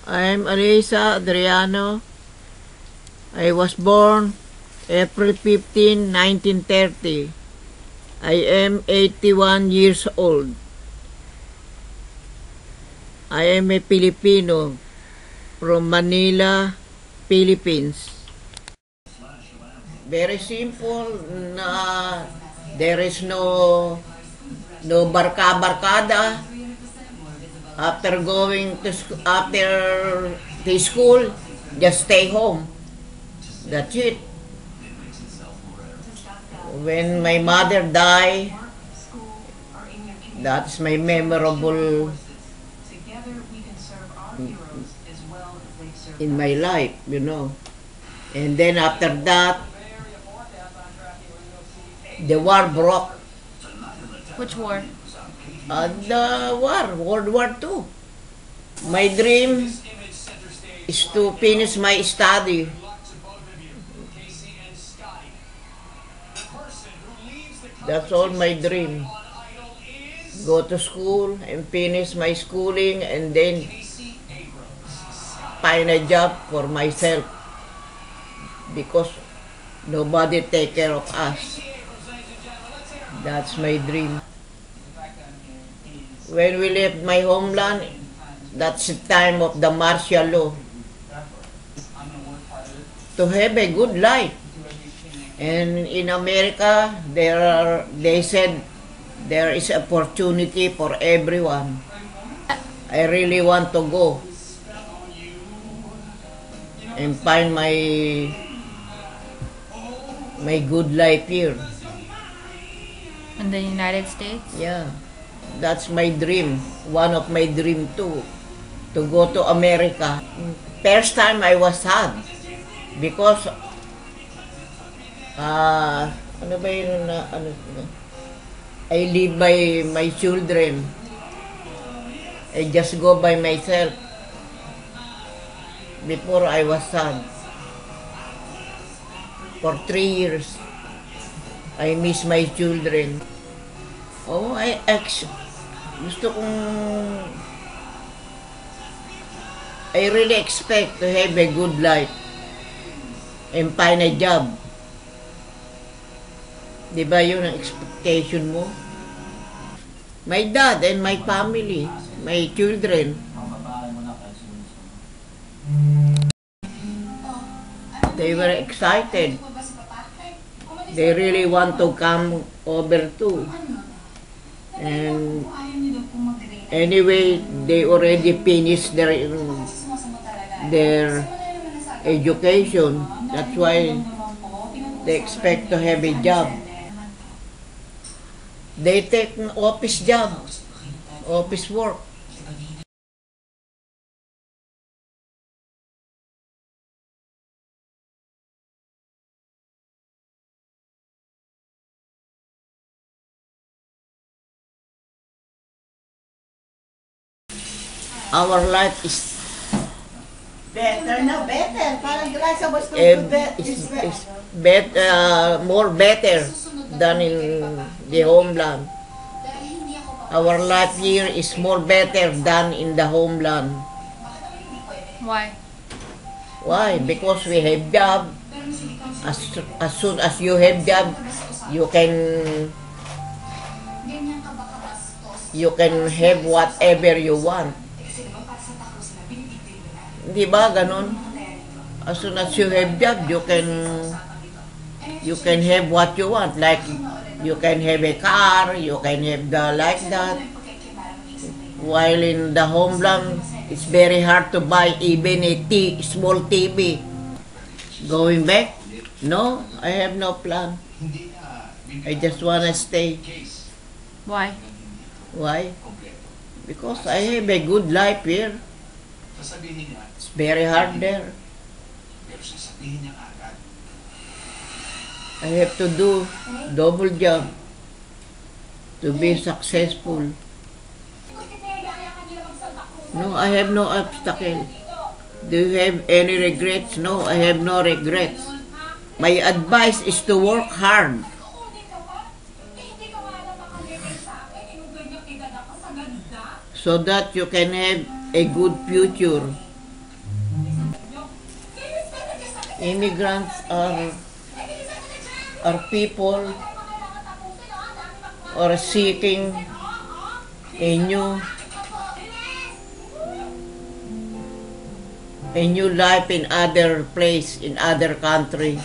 I'm Alisa Adriano. I was born April 15, 1930. I am 81 years old. I am a Filipino from Manila, Philippines. Very simple na there is no barkada. After going to school, just stay home. That's it. When my mother died, that's my memorable in my life, you know. And then after that, the war broke. Which war? The war, World War II. My dream is to finish my study. That's all my dream. Go to school and finish my schooling and then find a job for myself because nobody take care of us. That's my dream. When we left my homeland, that's the time of the martial law. To have a good life. And in America, they said there is opportunity for everyone. I really want to go and find my good life here. In the United States? Yeah. That's my dream. One of my dream too. To go to America. First time I was sad. Because I live by my children. I just go by myself. Before I was sad. For 3 years. I miss my children. Oh, gusto kong I really expect to have a good life and find a job. Di ba yun ang expectation mo? My dad and my family, my children, they were excited. They really want to come over too. And anyway, they already finished their education. That's why they expect to have a job. They take an office job, office work. Our life is better now, better. Parang Gracia was too good. More better than in the homeland. Our life here is more better than in the homeland. Why? Why? Because we have job. As soon as you have job, you can have whatever you want. Di ba ganun? As soon as you have job, you can have what you want. Like you can have a car, you can have like that. While in the homeland, it's very hard to buy even a small TV. Going back? No, I have no plan. I just wanna stay. Why? Why? Because I have a good life here. It's very hard there. I have to do double job to be successful. No, I have no obstacle. Do you have any regrets? No, I have no regrets. My advice is to work hard. So that you can have a good future Immigrants are people or seeking a new life in other place, in other country.